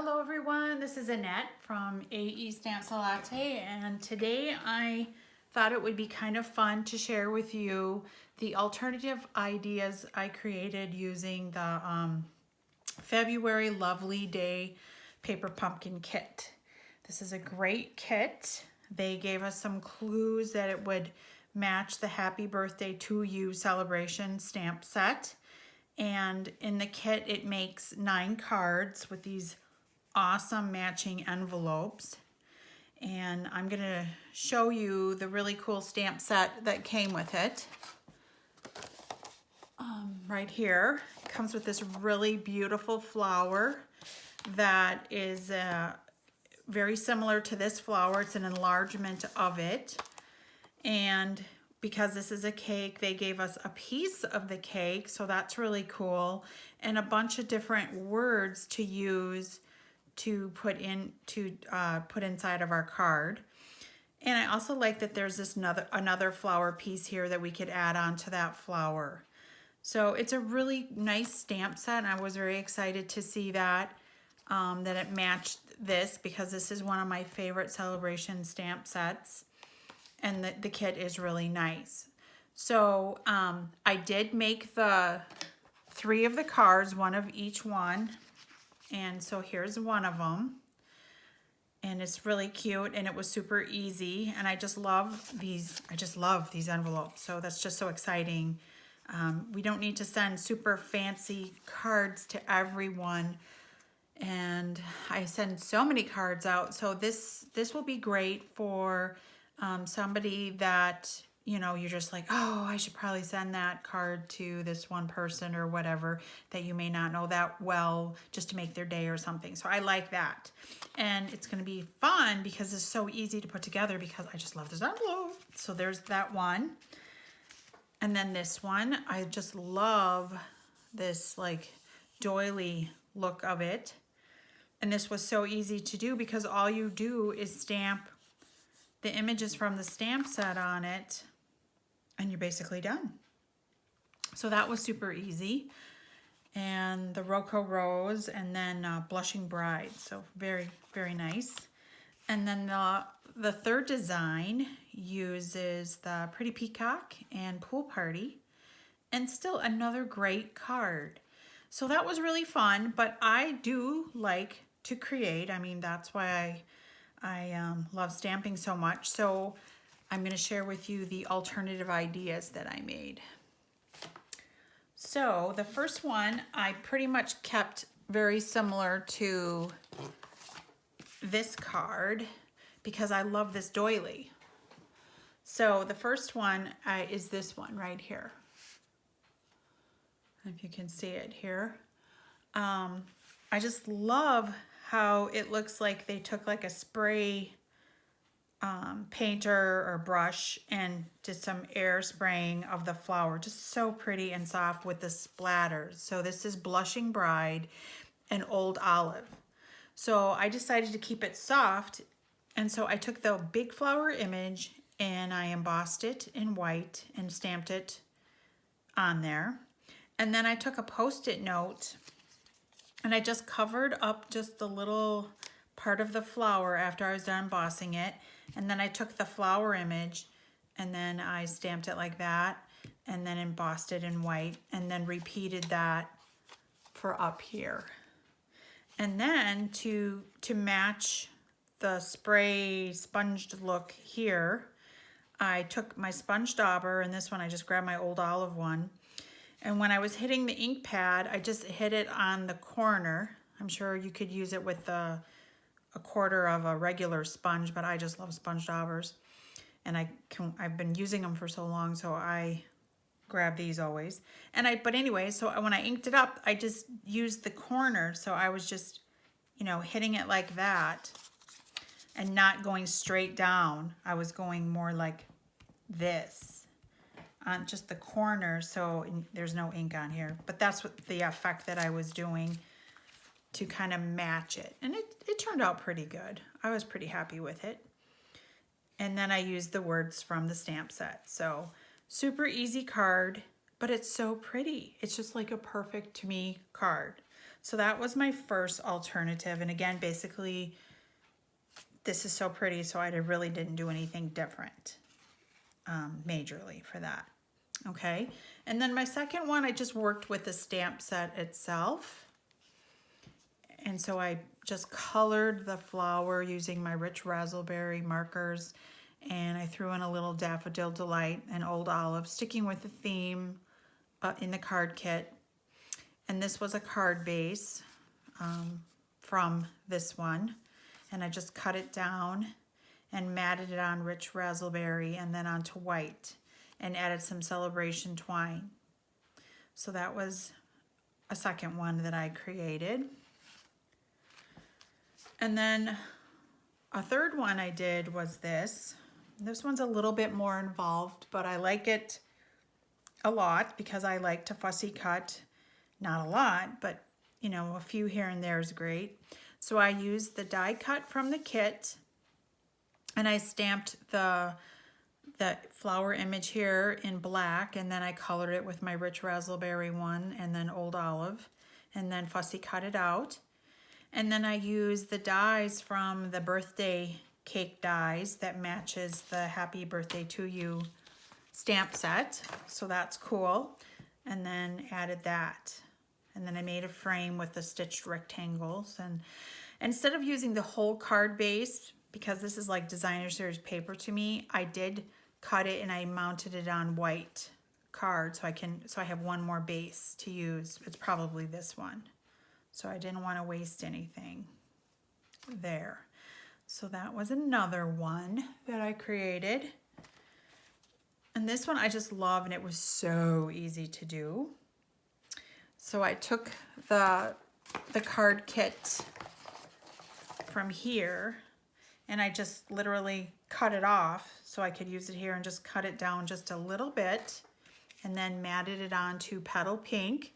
Hello everyone, this is Annette from AE Stamps Latte, and today I thought it would be kind of fun to share with you the alternative ideas I created using the February Lovely Day Paper Pumpkin Kit. This is a great kit. They gave us some clues that it would match the Happy Birthday to You celebration stamp set. And in the kit, it makes 9 cards with these awesome matching envelopes. And I'm gonna show you the really cool stamp set that came with it. Right here, it comes with this really beautiful flower that is very similar to this flower. It's an enlargement of it. And because this is a cake, they gave us a piece of the cake, so that's really cool, and a bunch of different words to use to put inside of our card. And I also like that there's this another flower piece here that we could add on to that flower. So it's a really nice stamp set, and I was very excited to see that that it matched this, because this is one of my favorite celebration stamp sets, and the kit is really nice. So I did make the 3 of the cards, one of each one. And so here's one of them. And it's really cute, and it was super easy. And I just love these envelopes. So that's just so exciting. We don't need to send super fancy cards to everyone. And I send so many cards out. So this will be great for somebody that, you know, you're just like, oh, I should probably send that card to this one person or whatever that you may not know that well, just to make their day or something. So I like that. And it's going to be fun because it's so easy to put together, because I just love this envelope. So there's that one. And then this one, I just love this like doily look of it. And this was so easy to do because all you do is stamp the images from the stamp set on it, and you're basically done. So that was super easy. And the Roco Rose, and then Blushing Bride. So very, very nice. And then the third design uses the Pretty Peacock and Pool Party, and still another great card. So that was really fun, but I do like to create. I mean, that's why I love stamping so much. So I'm going to share with you the alternative ideas that I made. So the first one I pretty much kept very similar to this card because I love this doily. So the first one is this one right here. If you can see it here. I just love how it looks like they took like a spray painter or brush and did some air spraying of the flower. Just so pretty and soft with the splatters. So this is Blushing Bride and Old Olive. So I decided to keep it soft, and so I took the big flower image and I embossed it in white and stamped it on there. And then I took a Post-it note and I just covered up just the little part of the flower after I was done embossing it. And then I took the flower image and then I stamped it like that and then embossed it in white, and then repeated that for up here. And then to match the spray sponged look here, I took my sponge dauber, and this one I just grabbed my Old Olive one. And when I was hitting the ink pad, I just hit it on the corner. I'm sure you could use it with a quarter of a regular sponge, but I just love sponge daubers. And I've been using them for so long, so I grab these always. But anyway, so when I inked it up, I just used the corner. So I was just, you know, hitting it like that and not going straight down. I was going more like this on just the corner, so there's no ink on here. But that's what the effect that I was doing to kind of match it. And it turned out pretty good. I was pretty happy with it. And then I used the words from the stamp set. So super easy card, but it's so pretty. It's just like a perfect, to me, card. So that was my first alternative. And again, basically, this is so pretty, so I really didn't do anything different majorly for that. Okay, and then my second one, I just worked with the stamp set itself. And so I just colored the flower using my Rich Razzleberry markers, and I threw in a little Daffodil Delight and Old Olive, sticking with the theme in the card kit. And this was a card base from this one. And I just cut it down and matted it on Rich Razzleberry and then onto white and added some Celebration twine. So that was a second one that I created. And then a third one I did was this. This one's a little bit more involved, but I like it a lot because I like to fussy cut. Not a lot, but you know, a few here and there is great. So I used the die cut from the kit, and I stamped the flower image here in black, and then I colored it with my Rich Razzleberry one and then Old Olive, and then fussy cut it out. And then I used the dies from the birthday cake dies that matches the Happy Birthday to You stamp set. So that's cool. And then added that. And then I made a frame with the stitched rectangles. And instead of using the whole card base, because this is like designer series paper to me, I did cut it and I mounted it on white card so I have one more base to use. It's probably this one. So I didn't want to waste anything there. So that was another one that I created. And this one I just love, and it was so easy to do. So I took the card kit from here, and I just literally cut it off so I could use it here and just cut it down just a little bit, and then matted it onto Petal Pink.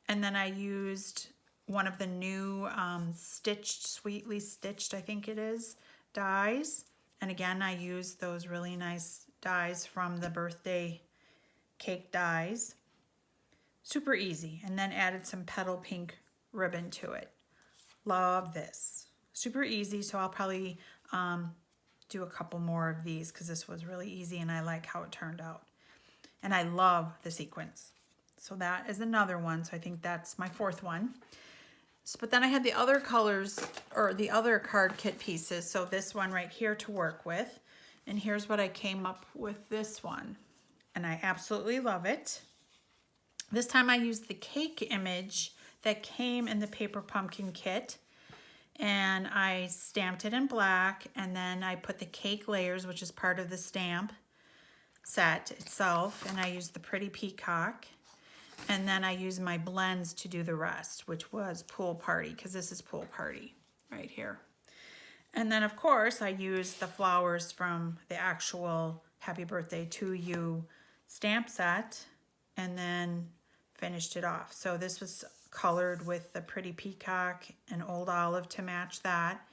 And then I used one of the new stitched, Sweetly Stitched, I think it is, dies. And again, I used those really nice dies from the birthday cake dies. Super easy. And then added some Petal Pink ribbon to it. Love this. Super easy, so I'll probably do a couple more of these because this was really easy and I like how it turned out. And I love the sequins. So that is another one. So I think that's my fourth one. So, but then I had the other colors, or the other card kit pieces. So this one right here to work with. And here's what I came up with this one. And I absolutely love it. This time I used the cake image that came in the Paper Pumpkin kit. And I stamped it in black. And then I put the cake layers, which is part of the stamp set itself. And I used the Pretty Peacock. And then I used my blends to do the rest, which was Pool Party, because this is Pool Party right here. And then, of course, I used the flowers from the actual Happy Birthday to You stamp set, and then finished it off. So this was colored with the Pretty Peacock and Old Olive to match that.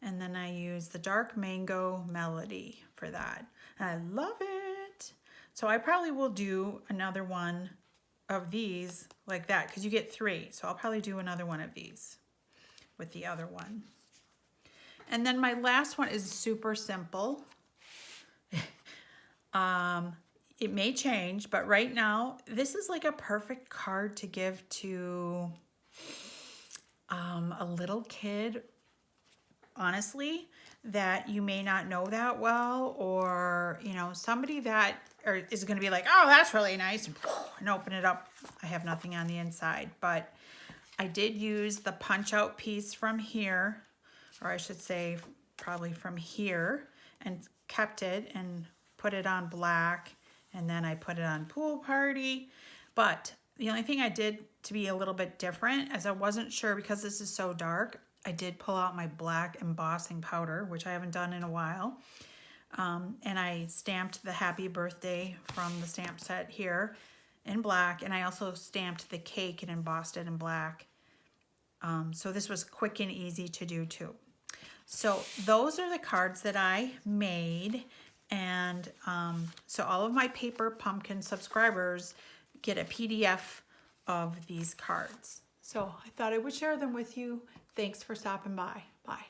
And then I used the Dark Mango Melody for that. And I love it. So I probably will do another one of these like that, because you get 3. So I'll probably do another one of these with the other one. And then my last one is super simple. It may change, but right now, this is like a perfect card to give to a little kid, honestly, that you may not know that well, or, you know, somebody that is going to be like, oh, that's really nice, and open it up. I have nothing on the inside, but I did use the punch out piece from here, or I should say probably from here, and kept it and put it on black, and then I put it on Pool Party. But the only thing I did to be a little bit different, as I wasn't sure, because this is so dark, I did pull out my black embossing powder, which I haven't done in a while. And I stamped the Happy Birthday from the stamp set here in black. And I also stamped the cake and embossed it in black. So this was quick and easy to do too. So those are the cards that I made. And so all of my Paper Pumpkin subscribers get a PDF of these cards. So I thought I would share them with you. Thanks for stopping by. Bye.